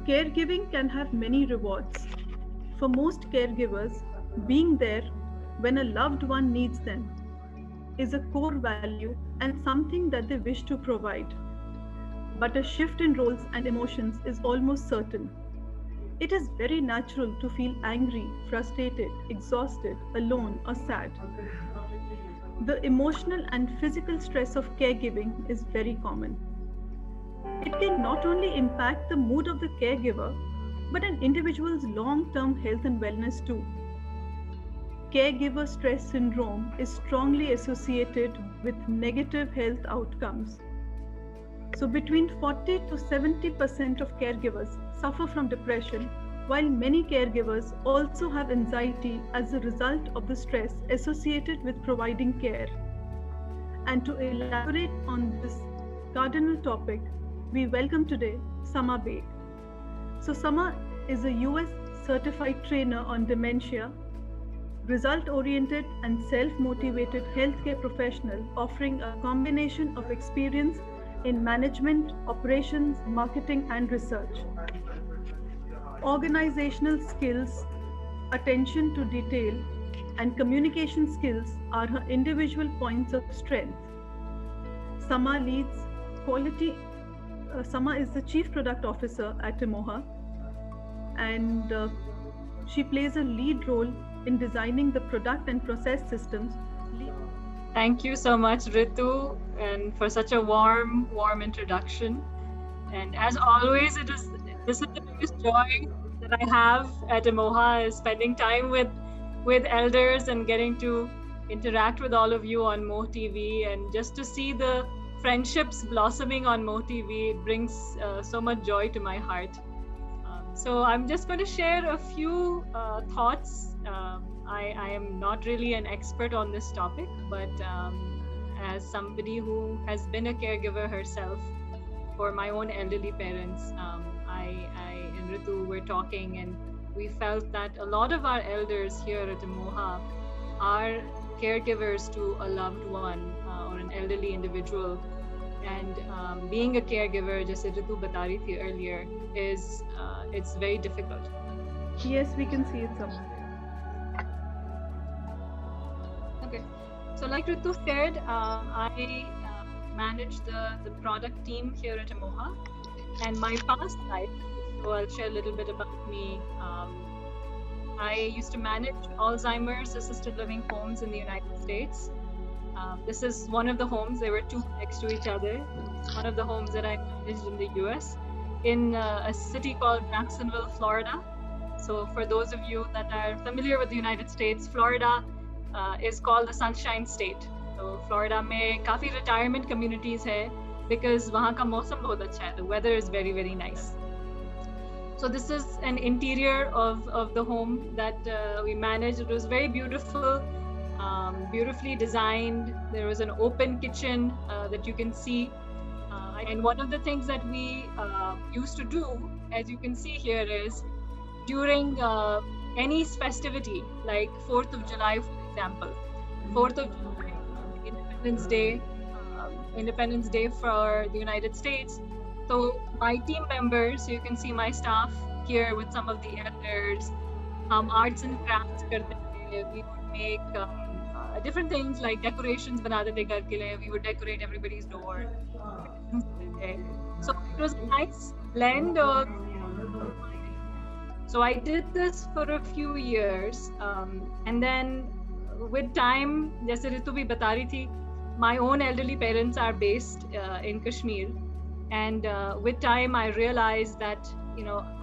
Caregiving can have many rewards. For most caregivers, being there when a loved one needs them is a core value and something that they wish to provide. But a shift in roles and emotions is almost certain. It is very natural to feel angry, frustrated, exhausted, alone, or sad. The emotional and physical stress of caregiving is very common. It can not only impact the mood of the caregiver, but an individual's long term health and wellness too. Caregiver stress syndrome is strongly associated with negative health outcomes. So, between 40 to 70% of caregivers suffer from depression, while many caregivers also have anxiety as a result of the stress associated with providing care. And to elaborate on this cardinal topic, we welcome today Sama Beg. So, Sama is a US certified trainer on dementia, result oriented and self motivated healthcare professional offering a combination of experience in management, operations, marketing, and research. Organizational skills, attention to detail, and communication skills are her individual points of strength. Sama leads quality. Sama is the Chief Product Officer at Emoha, and she plays a lead role in designing the product and process systems. Thank you so much, Ritu, and for such a warm introduction. And as always, this is the biggest joy that I have at Emoha is spending time with elders and getting to interact with all of you on MOH TV, and just to see the friendships blossoming on MOH TV, it brings so much joy to my heart. So I'm just going to share a few thoughts. I am not really an expert on this topic, but as somebody who has been a caregiver herself for my own elderly parents, I and Ritu were talking, and we felt that a lot of our elders here at Emoha are caregivers to a loved one or an elderly individual. And being a caregiver, just as Ritu bata rahi thi earlier, is it's very difficult. Yes, we can see it somewhere. Okay, so like Ritu said, I manage the product team here at Emoha, and my past life, so I'll share a little bit about me. I used to manage Alzheimer's assisted living homes in the United States. This is one of the homes. There were two next to each other. It's one of the homes that I managed in the US, in a city called Jacksonville, Florida. So for those of you that are familiar with the United States, Florida is called the Sunshine State. So Florida में काफी retirement communities है because वहाँ का मौसम बहुत अच्छा है. The weather is very, very nice. So this is an interior of the home that we managed. It was very beautiful, beautifully designed. There was an open kitchen that you can see. And one of the things that we used to do, as you can see here, is during any festivity, like 4th of July, for example. 4th of July, Independence Day for the United States. So my team members, so you can see my staff here with some of the elders, arts and crafts karte the. We would make different things like decorations banate the ghar ke liye. We would decorate everybody's door. So it was a nice blend of. So I did this for a few years, and then with time, jaise Ritu bhi bata rahi thi, my own elderly parents are based in Kashmir. And with time, I realized that,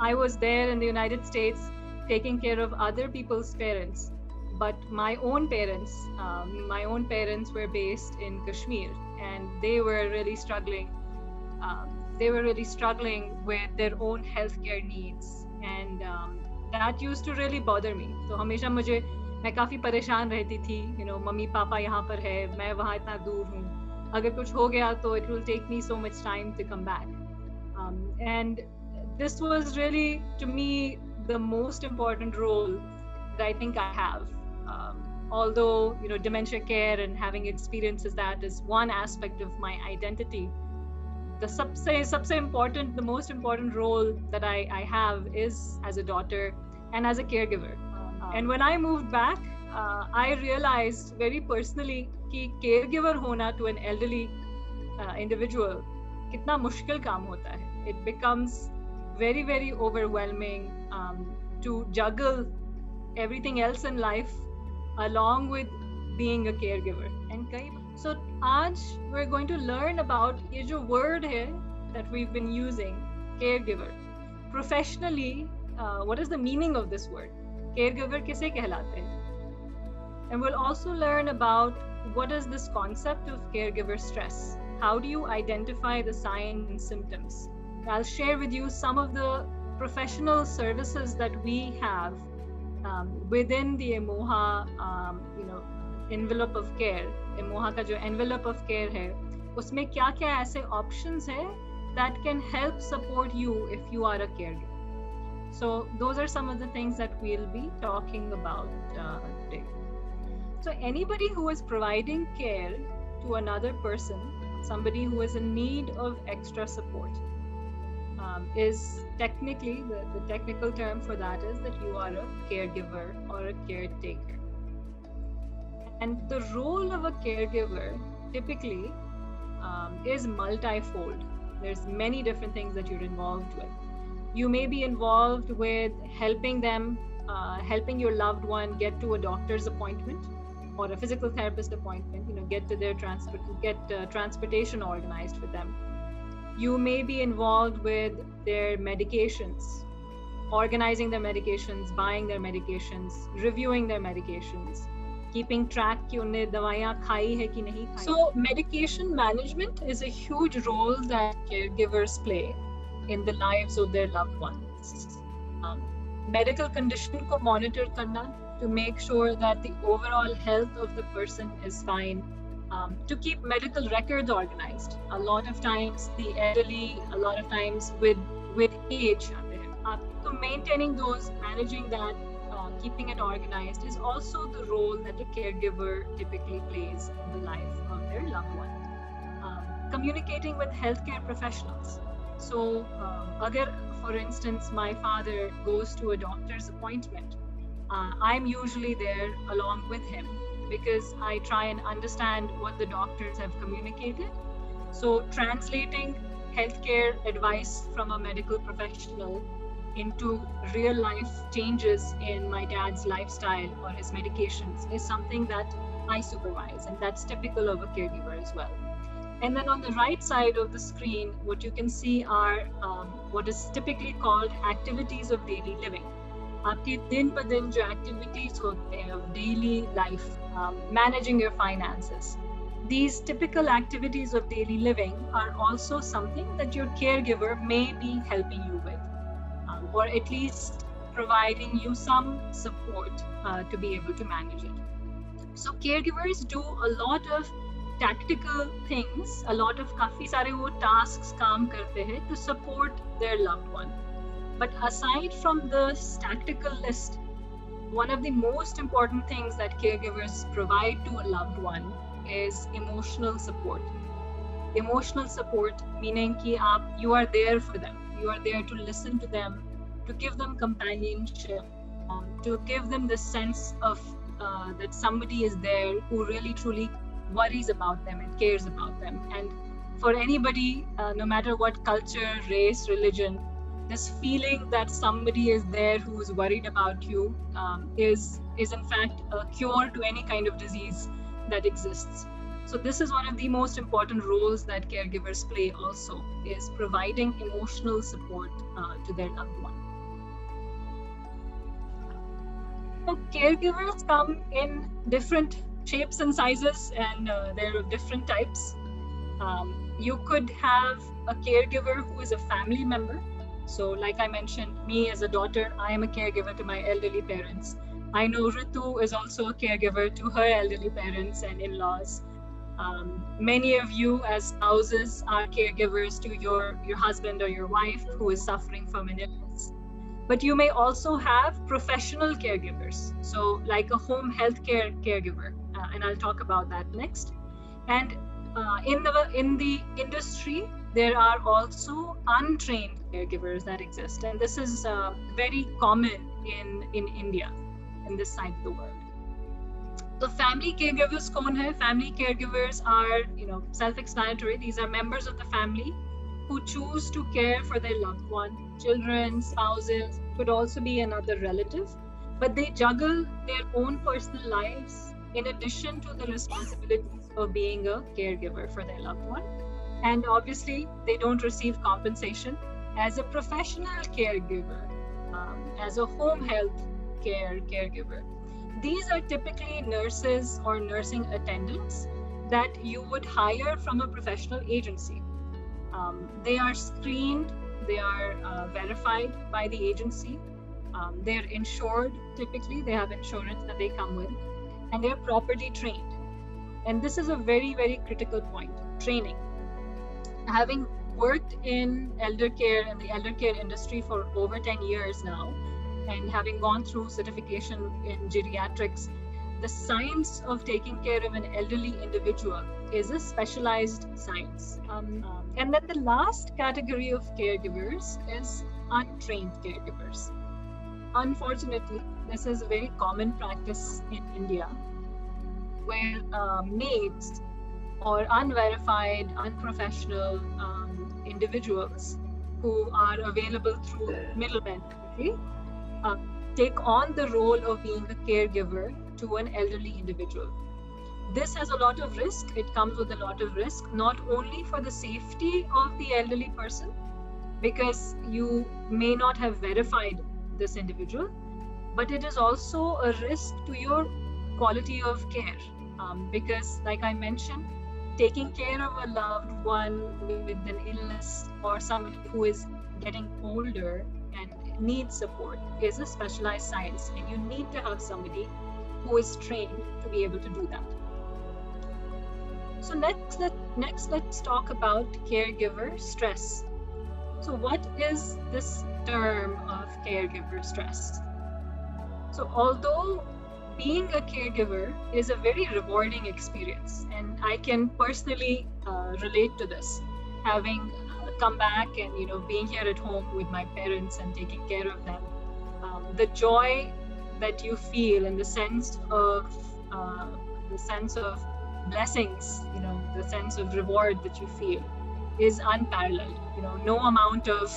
I was there in the United States taking care of other people's parents. But my own parents were based in Kashmir, and they were really struggling. They were really struggling with their own healthcare needs. And that used to really bother me. So हमेशा मैं काफ़ी परेशान रहती थी, mummy papa यहाँ पर है, मैं वहाँ इतना दूर हूँ. अगर कुछ हो गया तो it will take me so much time to come back. And this was really, to me, the most important role that I think I have. Although, dementia care and having experiences that is one aspect of my identity. the most important role that I have is as a daughter and as a caregiver. And when I moved back, I realized very personally कि caregiver होना to an elderly individual कितना मुश्किल काम होता है. It becomes very, very overwhelming to juggle everything else in life along with being a caregiver. And so आज we're going to learn about ये जो word है that we've been using, caregiver. Professionally, what is the meaning of this word? Caregiver किसे कहलाते हैं? And we'll also learn about what is this concept of caregiver stress. How do you identify the signs and symptoms? I'll share with you some of the professional services that we have within the Emoha, envelope of care. Emoha का जो envelope of care है, उसमें क्या-क्या ऐसे options है that can help support you if you are a caregiver. So those are some of the things that we'll be talking about today. So anybody who is providing care to another person, somebody who is in need of extra support, is technically, the technical term for that is that you are a caregiver or a caretaker. And the role of a caregiver typically is multifold. There's many different things that you're involved with. You may be involved with helping them, helping your loved one get to a doctor's appointment or a physical therapist appointment, get to their transportation organized for them. You may be involved with their medications, organizing their medications, buying their medications, reviewing their medications, keeping track कि उन्हें दवाइयाँ खाई है कि नहीं खाई. So medication management is a huge role that caregivers play in the lives of their loved ones. Medical condition को monitor करना to make sure that the overall health of the person is fine. To keep medical records organized. A lot of times the elderly, a lot of times with age, so maintaining those, managing that, keeping it organized is also the role that a caregiver typically plays in the life of their loved one. Communicating with healthcare professionals. So, agar, for instance, my father goes to a doctor's appointment, I'm usually there along with him, because I try and understand what the doctors have communicated. So translating healthcare advice from a medical professional into real life changes in my dad's lifestyle or his medications is something that I supervise, and that's typical of a caregiver as well. And then on the right side of the screen, what you can see are what is typically called activities of daily living. आपके दिन पर दिन जो activities होते हैं of daily life, managing your finances. These typical activities of daily living are also something that your caregiver may be helping you with, or at least providing you some support to be able to manage it. So caregivers do a lot of tactical things, a lot of काफी सारे वो tasks काम करते हैं to support their loved one. But aside from the tactical list, one of the most important things that caregivers provide to a loved one is emotional support. Emotional support meaning कि you are there for them. You are there to listen to them, to give them companionship, to give them the sense of that somebody is there who really truly worries about them and cares about them. And for anybody, no matter what culture, race, religion, this feeling that somebody is there who is worried about you is in fact a cure to any kind of disease that exists. So this is one of the most important roles that caregivers play also, is providing emotional support to their loved one. So caregivers come in different shapes and sizes, and they're of different types. You could have a caregiver who is a family member. So like I mentioned, me as a daughter, I am a caregiver to my elderly parents. I know Ritu is also a caregiver to her elderly parents and in-laws. Many of you as spouses are caregivers to your husband or your wife who is suffering from an illness. But you may also have professional caregivers. So like a home healthcare caregiver, and I'll talk about that next. And in the industry, there are also untrained caregivers that exist, and this is very common in India, in this side of the world. So family caregivers kaun hai? Family caregivers are, self-explanatory. These are members of the family who choose to care for their loved one, children, spouses, could also be another relative, but they juggle their own personal lives in addition to the responsibilities of being a caregiver for their loved one. And obviously, they don't receive compensation as a professional caregiver, as a home health caregiver. These are typically nurses or nursing attendants that you would hire from a professional agency. They are screened, they are verified by the agency, they're insured typically, they have insurance that they come with, and they're properly trained. And this is a very, very critical point, training. Having worked in elder care and the elder care industry for over 10 years now, and having gone through certification in geriatrics, the science of taking care of an elderly individual is a specialized science. And then the last category of caregivers is untrained caregivers. Unfortunately, this is a very common practice in India, where maids or unverified, unprofessional individuals who are available through middlemen, take on the role of being a caregiver to an elderly individual. This has a lot of risk. It comes with a lot of risk, not only for the safety of the elderly person, because you may not have verified this individual, but it is also a risk to your quality of care, because, like I mentioned, taking care of a loved one with an illness or somebody who is getting older and needs support is a specialized science, and you need to have somebody who is trained to be able to do that. So next let's talk about caregiver stress. So what is this term of caregiver stress? So although being a caregiver is a very rewarding experience, and I can personally relate to this, having come back and being here at home with my parents and taking care of them, the joy that you feel and the sense of blessings, the sense of reward that you feel is unparalleled. No amount of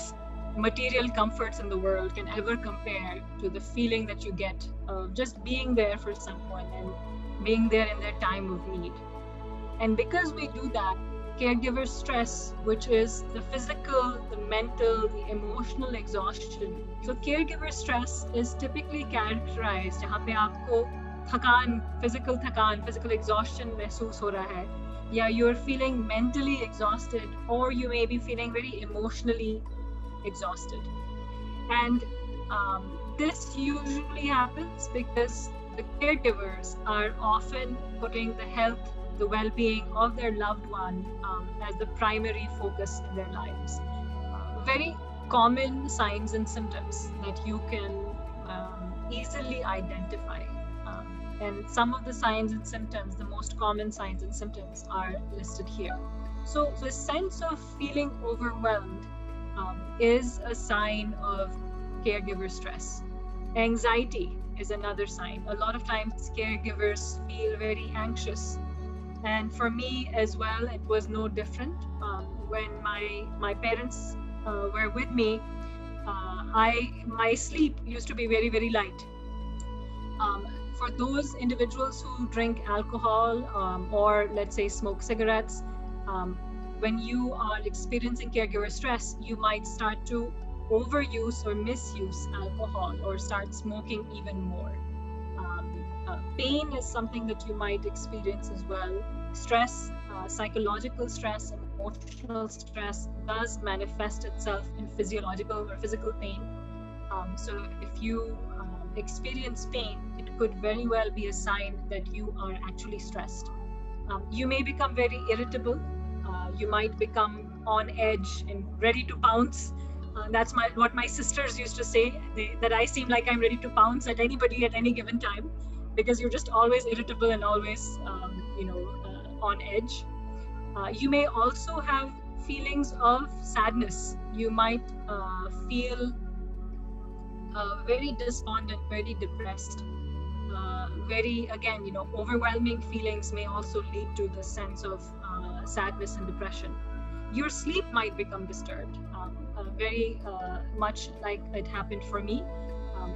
material comforts in the world can ever compare to the feeling that you get of just being there for someone and being there in their time of need. And because we do that, caregiver stress, which is the physical, the mental, the emotional exhaustion. So caregiver stress is typically characterized जहाँ पे आपको थकान, physical exhaustion महसूस हो रहा है, या you're feeling mentally exhausted, or you may be feeling very emotionally exhausted. And this usually happens because the caregivers are often putting the health, the well-being of their loved one as the primary focus in their lives. Very common signs and symptoms that you can easily identify. And some of the signs and symptoms, the most common signs and symptoms, are listed here. So the sense of feeling overwhelmed is a sign of caregiver stress. Anxiety is another sign. A lot of times caregivers feel very anxious. And for me as well, it was no different. When my parents were with me, my sleep used to be very, very light. For those individuals who drink alcohol or let's say smoke cigarettes, when you are experiencing caregiver stress, you might start to overuse or misuse alcohol or start smoking even more. Pain is something that you might experience as well. Stress, psychological stress, emotional stress does manifest itself in physiological or physical pain. So if you experience pain, it could very well be a sign that you are actually stressed. You may become very irritable. You might become on edge and ready to pounce. That's what my sisters used to say, that I seem like I'm ready to pounce at anybody at any given time, because you're just always irritable and always on edge. You may also have feelings of sadness. You might feel very despondent, very depressed, very, again, overwhelming feelings may also lead to the sense of sadness and depression. Your sleep might become disturbed, very much like it happened for me.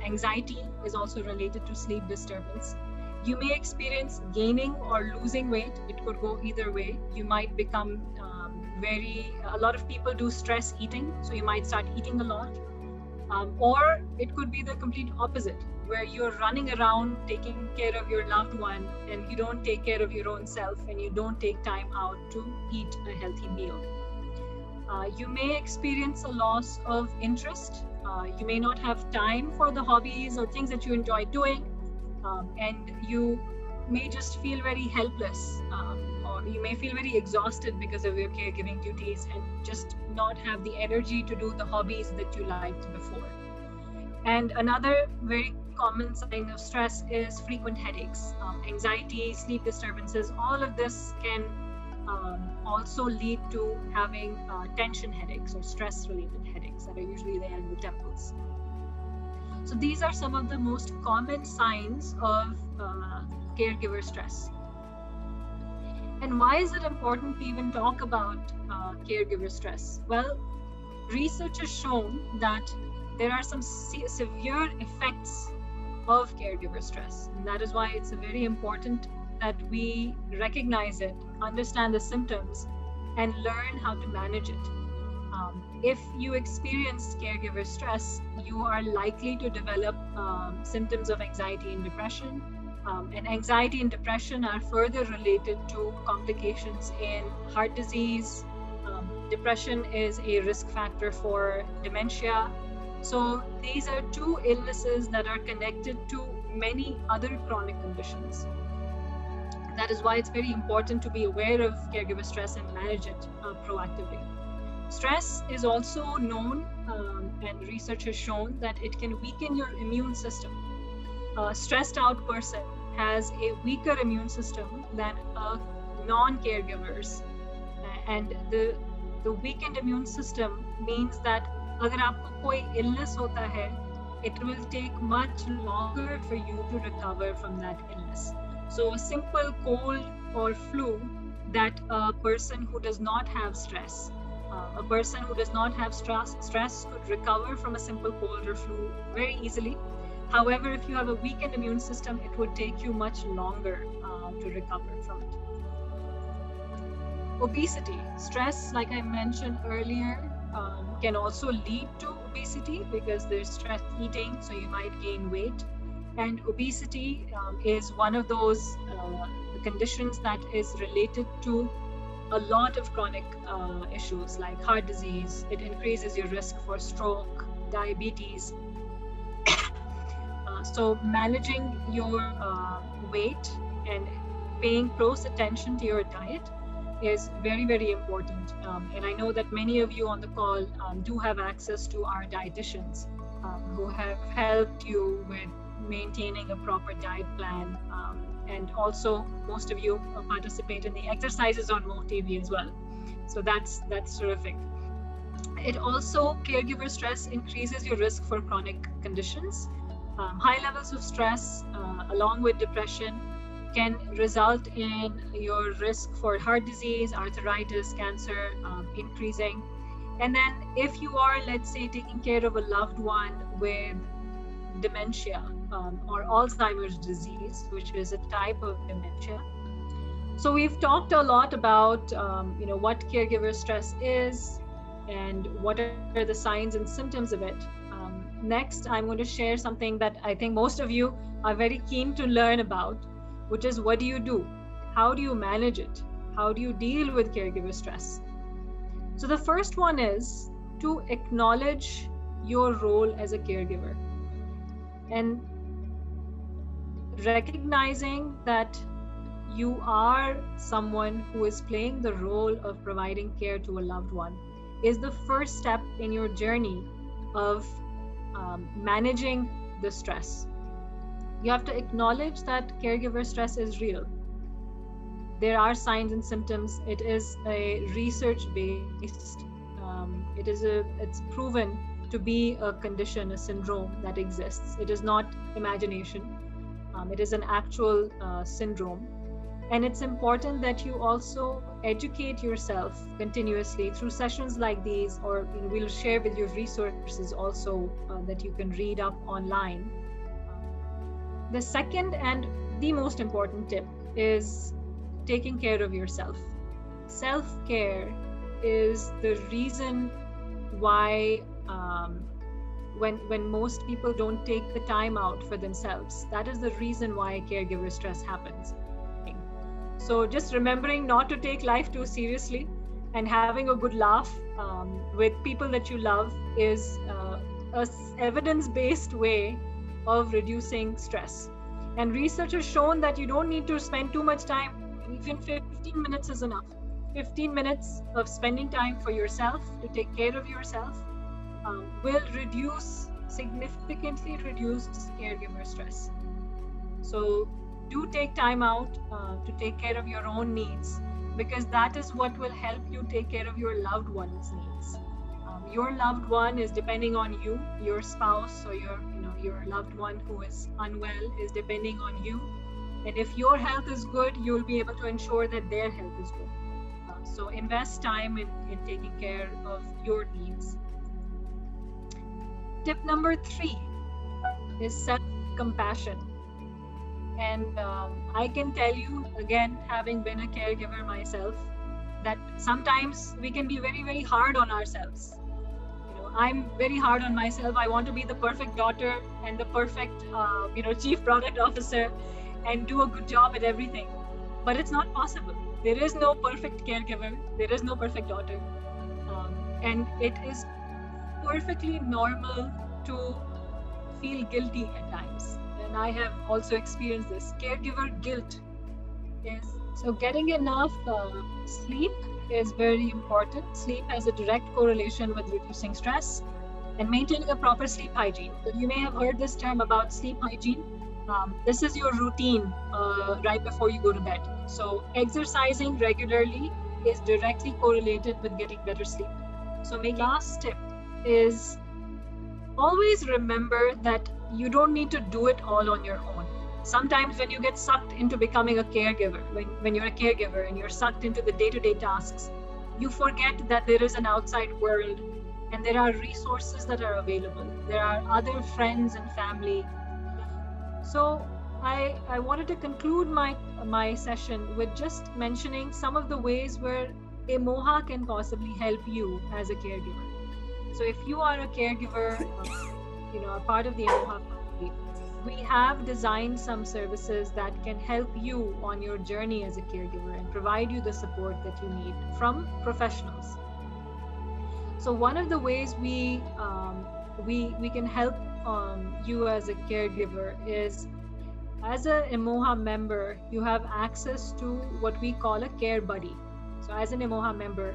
Anxiety is also related to sleep disturbance. You may experience gaining or losing weight. It could go either way. You might become a lot of people do stress eating, so you might start eating a lot. Or it could be the complete opposite, where you're running around taking care of your loved one and you don't take care of your own self and you don't take time out to eat a healthy meal. You may experience a loss of interest. You may not have time for the hobbies or things that you enjoy doing, and you may just feel very helpless, or you may feel very exhausted because of your caregiving duties and just not have the energy to do the hobbies that you liked before. And another very common sign of stress is frequent headaches, anxiety, sleep disturbances. All of this can also lead to having tension headaches or stress-related headaches that are usually there in the temples. So these are some of the most common signs of caregiver stress. And why is it important to even talk about caregiver stress? Well, research has shown that there are some severe effects of caregiver stress. And that is why it's very important that we recognize it, understand the symptoms, and learn how to manage it. If you experience caregiver stress, you are likely to develop symptoms of anxiety and depression. And anxiety and depression are further related to complications in heart disease. Depression is a risk factor for dementia. So these are two illnesses that are connected to many other chronic conditions. That is why it's very important to be aware of caregiver stress and manage it proactively. Stress is also known, and research has shown that it can weaken your immune system. A stressed out person has a weaker immune system than a non-caregivers. And the weakened immune system means that अगर आपको कोई illness होता है, it will take much longer for you to recover from that illness. So a simple cold or flu that a person who does not have stress, a person who does not have stress could recover from a simple cold or flu very easily. However, if you have a weakened immune system, it would take you much longer to recover from it. Obesity, stress, like I mentioned earlier, can also lead to obesity because there's stress eating, so you might gain weight. And obesity is one of those conditions that is related to a lot of chronic issues like heart disease. It increases your risk for stroke, diabetes. So managing your weight and paying close attention to your diet is very, very important. And I know that many of you on the call do have access to our dietitians who have helped you with maintaining a proper diet plan. And also most of you participate in the exercises on MOH TV as well. So that's terrific. It also, caregiver stress increases your risk for chronic conditions. High levels of stress along with depression can result in your risk for heart disease, arthritis, cancer increasing. And then if you are, let's say, taking care of a loved one with dementia or Alzheimer's disease, which is a type of dementia. So we've talked a lot about what caregiver stress is and what are the signs and symptoms of it. Next, I'm going to share something that I think most of you are very keen to learn about, which is what do you do? How do you manage it? How do you deal with caregiver stress? So the first one is to acknowledge your role as a caregiver and recognizing that you are someone who is playing the role of providing care to a loved one is the first step in your journey of managing the stress. You have to acknowledge that caregiver stress is real. there are signs and symptoms. It is a research-based. It's proven to be a condition, a syndrome that exists. It is not imagination. It is an actual syndrome. And it's important that you also educate yourself continuously through sessions like these, or we'll share with you resources also that you can read up online. The second and the most important tip is taking care of yourself. Self-care is the reason why when most people don't take the time out for themselves, that is the reason why caregiver stress happens. So just remembering not to take life too seriously and having a good laugh with people that you love is a evidence-based way of reducing stress. And research has shown that you don't need to spend too much time. Even 15 minutes is enough. 15 minutes of spending time for yourself, to take care of yourself, will significantly reduce caregiver stress. So do take time out to take care of your own needs, because that is what will help you take care of your loved one's needs. Your loved one is depending on you. Your spouse or your loved one who is unwell is depending on you. And if your health is good, you'll be able to ensure that their health is good. So invest time in taking care of your needs. Tip number 3 is self-compassion. And I can tell you, again, having been a caregiver myself, that sometimes we can be very, very hard on ourselves. I'm very hard on myself. I want to be the perfect daughter and the perfect, chief product officer and do a good job at everything. But it's not possible. There is no perfect caregiver. There is no perfect daughter. And it is perfectly normal to feel guilty at times. And I have also experienced this. Caregiver guilt is, so getting enough sleep is very important. Sleep has a direct correlation with reducing stress and maintaining a proper sleep hygiene. So you may have heard this term about sleep hygiene. This is your routine right before you go to bed. So exercising regularly is directly correlated with getting better sleep. So my last tip is always remember that you don't need to do it all on your own. Sometimes when you get sucked into becoming a caregiver, when you're a caregiver and you're sucked into the day-to-day tasks, you forget that there is an outside world and there are resources that are available. There are other friends and family. So I wanted to conclude my session with just mentioning some of the ways where Emoha can possibly help you as a caregiver. So if you are a caregiver, a part of the Emoha family, we have designed some services that can help you on your journey as a caregiver and provide you the support that you need from professionals. So one of the ways we can help you as a caregiver is, as a Emoha member, you have access to what we call a care buddy. So as an Emoha member,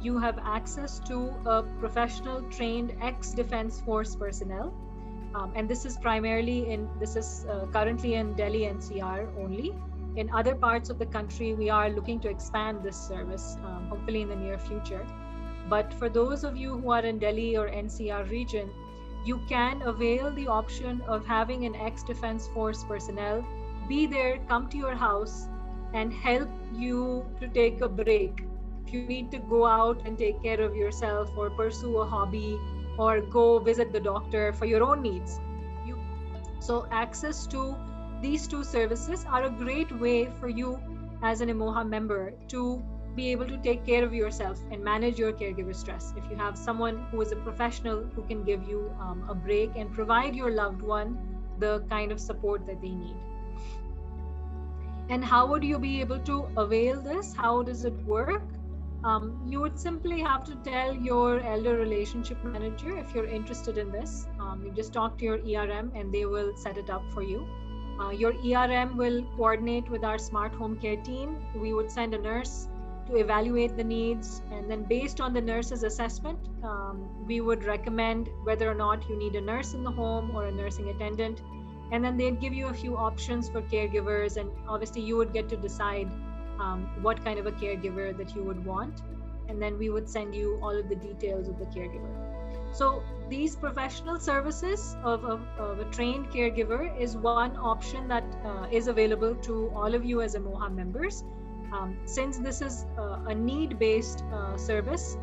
you have access to a professional trained ex-Defense Force personnel. And this is currently in Delhi NCR only. In other parts of the country, we are looking to expand this service, hopefully in the near future. But for those of you who are in Delhi or NCR region, you can avail the option of having an ex-Defense Force personnel be there, come to your house and help you to take a break. If you need to go out and take care of yourself or pursue a hobby or go visit the doctor for your own needs. So access to these two services are a great way for you as an Emoha member to be able to take care of yourself and manage your caregiver stress. If you have someone who is a professional who can give you a break and provide your loved one the kind of support that they need. And how would you be able to avail this? How does it work? You would simply have to tell your elder relationship manager if you're interested in this. You just talk to your ERM and they will set it up for you. Your ERM will coordinate with our smart home care team. We would send a nurse to evaluate the needs, and then based on the nurse's assessment, we would recommend whether or not you need a nurse in the home or a nursing attendant. And then they'd give you a few options for caregivers, and obviously you would get to decide what kind of a caregiver that you would want, and then we would send you all of the details of the caregiver. So these professional services of a trained caregiver is one option that is available to all of you as Emoha members. Since this is a need-based service,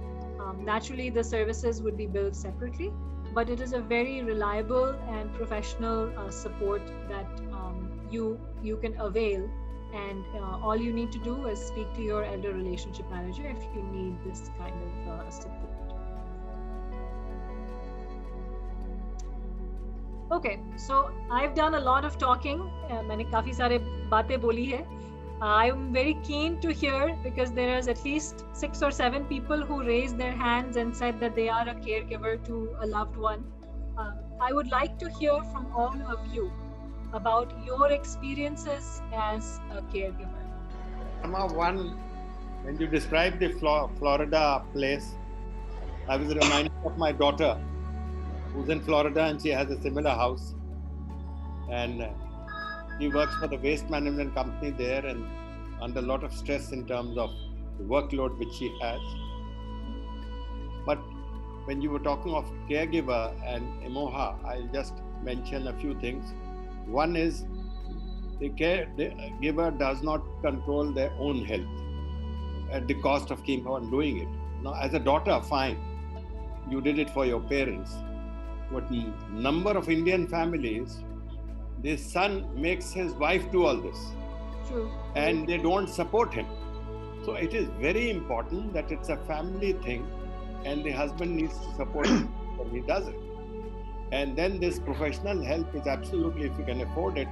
naturally the services would be billed separately, but it is a very reliable and professional support that you can avail. And all you need to do is speak to your elder relationship manager if you need this kind of support. Okay, so I've done a lot of talking. मैंने काफी सारे बातें बोली है. I'm very keen to hear, because there is at least 6 or 7 people who raised their hands and said that they are a caregiver to a loved one. I would like to hear from all of you about your experiences as a caregiver. When you described the Florida place, I was reminded of my daughter, who's in Florida, and she has a similar house. And she works for the waste management company there, and under a lot of stress in terms of the workload which she has. But when you were talking of caregiver and Emoha, I'll just mention a few things. One is the caregiver does not control their own health at the cost of keeping on doing it. Now, as a daughter, fine, you did it for your parents. But number of Indian families, the son makes his wife do all this. True. And they don't support him. So it is very important that it's a family thing, and the husband needs to support him when he does it. And then this professional help is absolutely, if you can afford it,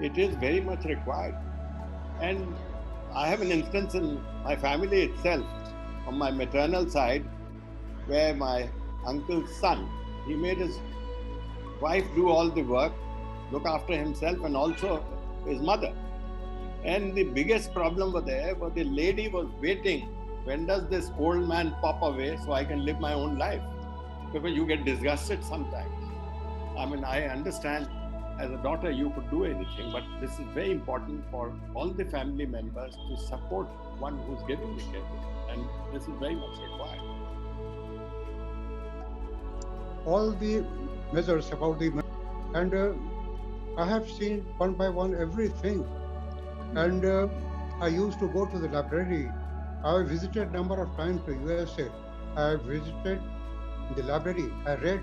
it is very much required. And I have an instance in my family itself, on my maternal side, where my uncle's son, he made his wife do all the work, look after himself, and also his mother. And the biggest problem was there was the lady was waiting, when does this old man pop away so I can live my own life? Because you get disgusted sometimes. I mean, I understand as a daughter you could do anything, but this is very important for all the family members to support one who's giving the care, and this is very much required. All the measures about the, and I have seen one by one everything. And I used to go to the library. I visited a number of times to USA. I visited the library. I read,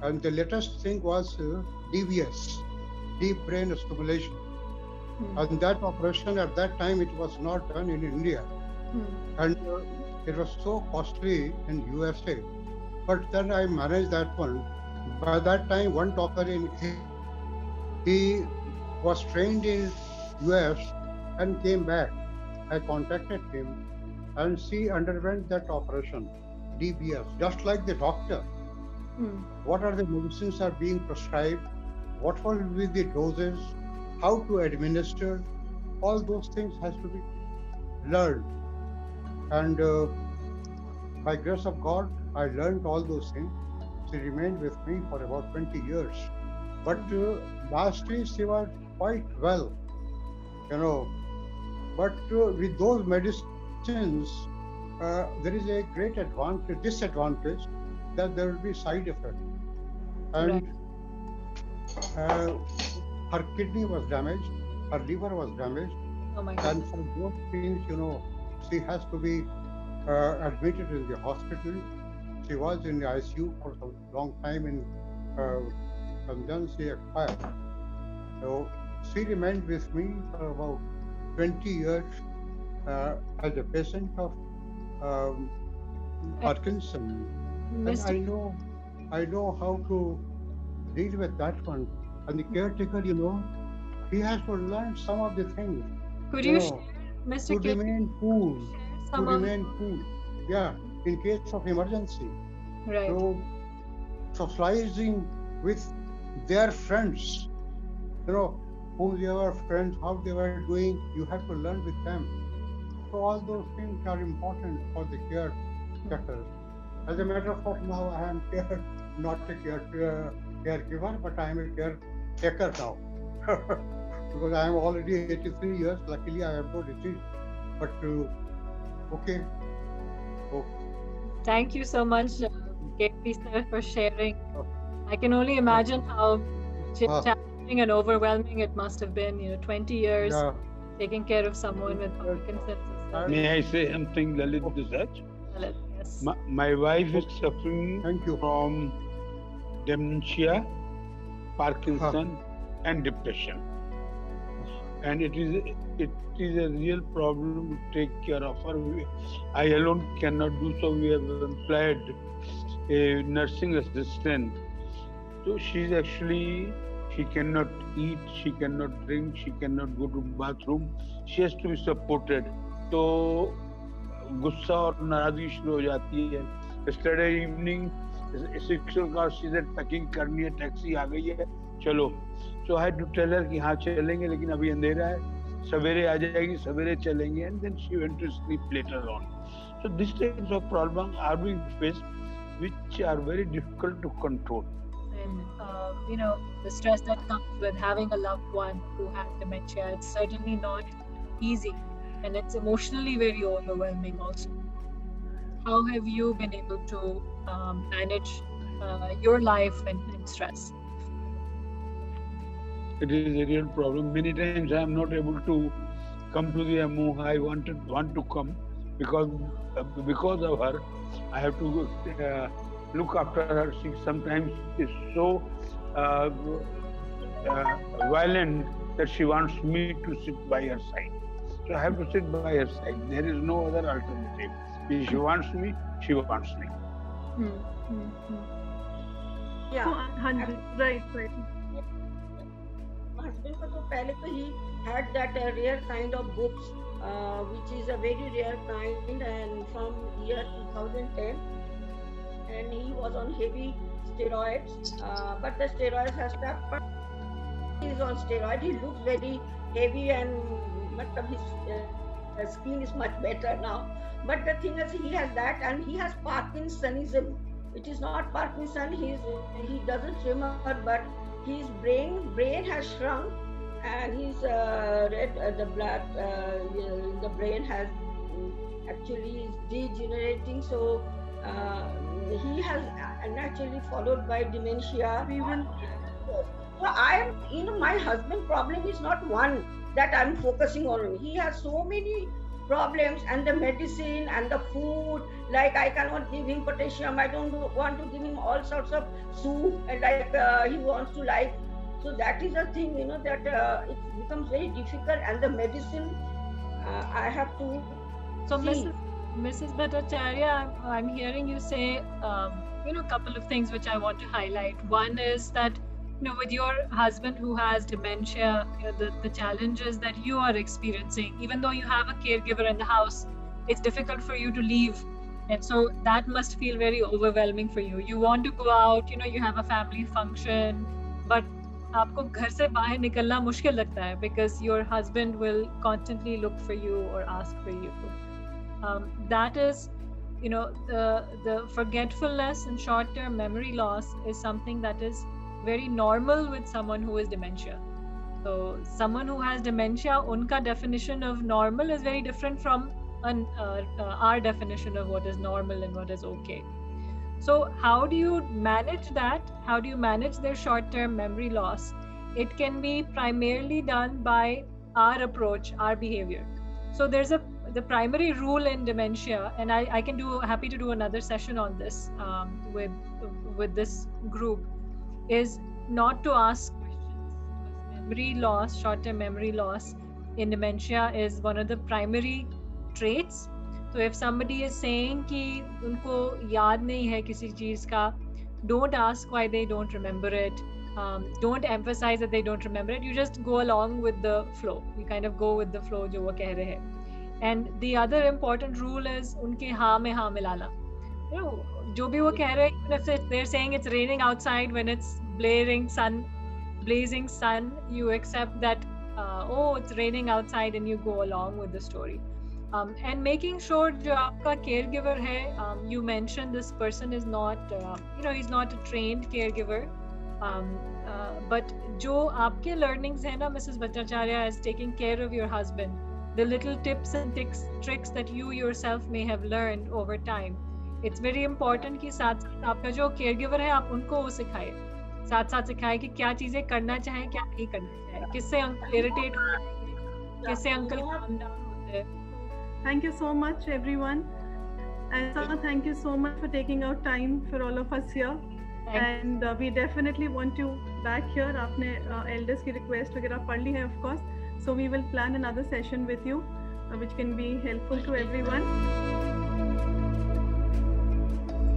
and the latest thing was DBS, deep brain stimulation. And that operation at that time, it was not done in India. And it was so costly in USA. But then I managed that one. By that time, one doctor he was trained in US and came back. I contacted him, and she underwent that operation, DBS, just like the doctor. What are the medicines are being prescribed? What will be the doses? How to administer? All those things has to be learned. And by grace of God, I learned all those things. She remained with me for about 20 years. But lastly, she was quite well, you know. But with those medicines, there is a great disadvantage that there will be side effect. And her kidney was damaged, her liver was damaged. Oh my God. And for those things, you know, she has to be admitted in the hospital. She was in the ICU for a long time, and then she expired. So she remained with me for about 20 years as a patient of Parkinson. And I know how to deal with that one. And the caretaker, you know, he has to learn some of the things. Could you share, Mr. To remain cool. To some of remain cool. Yeah, in case of emergency. right? So socializing with their friends, you know, who they were friends, how they were doing, you have to learn with them. So all those things are important for the caretakers. As a matter of fact, now I am not a caregiver, but I am a caretaker now. Because I am already 83 years. Luckily, I have no disease. but okay. Oh, Thank you so much, KP sir, for sharing. I can only imagine how challenging and overwhelming it must have been. 20 years yeah. taking care of someone with Parkinson's. May I say something, Lalit Desaj? Yes. My wife is suffering Thank you. from dementia, Parkinson, and depression, and it is a real problem to take care of her. I alone cannot do so. We have employed a nursing assistant. So she cannot eat, she cannot drink, she cannot go to bathroom. She has to be supported. तो गुस्सा और नाराजगी शुरू हो जाती है. Yesterday evening, 6 o'clock, she said packing करनी है, टैक्सी आ गई है, चलो. So I had to tell her कि हाँ चलेंगे, लेकिन अभी अंधेरा है, सवेरे आ जाएगी, सवेरे चलेंगे, and then she went to sleep later on. So these types of problems are being faced, which are very difficult to control. And the stress that comes with having a loved one who has dementia, it's certainly not easy, and it's emotionally very overwhelming also. How have you been able to manage your life and stress? It is a real problem. Many times I am not able to come to the Emoha. I want to come because of her. I have to look after her. She sometimes is so violent that she wants me to sit by her side. So I have to sit by her side. There is no other alternative. If she wants me, she wants me. Yeah. Right. Husband ko to pehle to he had that rare kind of books, which is a very rare kind, and from year 2010, and he was on heavy steroids, but the steroids have stopped. But he is on steroid. He looks very heavy, and his skin is much better now. But the thing is, he has that, and he has Parkinsonism. It is not Parkinson. He doesn't remember, but his brain has shrunk, and his the blood in the brain has actually is degenerating. So he has naturally followed by dementia. So I am, my husband problem is not one that I'm focusing on. He has so many problems, and the medicine and the food, like I cannot give him potassium, I don't want to give him all sorts of soup, and like he wants to like, so that is a thing, that it becomes very difficult, and the medicine I have to So see. Mrs. Bhattacharya, I'm hearing you say a couple of things which I want to highlight. One is that with your husband who has dementia, the challenges that you are experiencing, even though you have a caregiver in the house, it's difficult for you to leave, and so that must feel very overwhelming for you. You want to go out, you have a family function, but आपको घर से बाहर निकलना मुश्किल लगता है because your husband will constantly look for you or ask for you. That is, the forgetfulness and short-term memory loss is something that is very normal with someone who is dementia. So someone who has dementia, unka definition of normal is very different from our definition of what is normal and what is okay. So how do you manage that? How do you manage their short-term memory loss? It can be primarily done by our approach, our behavior. So there's the primary rule in dementia, and I can happy to do another session on this with this group, is not to ask questions. Memory loss, short-term memory loss in dementia is one of the primary traits. So if somebody is saying कि उनको याद नहीं है किसी चीज़ का, don't ask why they don't remember it. Don't emphasize that they don't remember it. You just go along with the flow. You kind of go with the flow जो वो कह रहे हैं. And the other important rule is उनके हाँ में हाँ मिलाना. जो भी वो कह रहे हैं, even if they're saying it's raining outside when it's blazing sun, you accept that it's raining outside, and you go along with the story. And making sure जो आपका caregiver है, you mentioned this person is not, he's not a trained caregiver, but जो आपके learnings है ना, Mrs. Bhattacharya, is taking care of your husband. the little tips and tricks that you yourself may have learned over time. It's very important कि साथ साथ आपका जो caregiver है आप उनको वो सिखाए, साथ साथ सिखाए कि क्या चीजें करना चाहें क्या नहीं करना चाहें, किससे अंकल इरिटेट होते हैं, किससे अंकल calm down होते हैं. Thank you so much, everyone. And Sana, thank you so much for taking out time for all of us here. And we definitely want you back here. आपने elders की request वगैरह पढ़ ली है, of course. So we will plan another session with you, which can be helpful to everyone.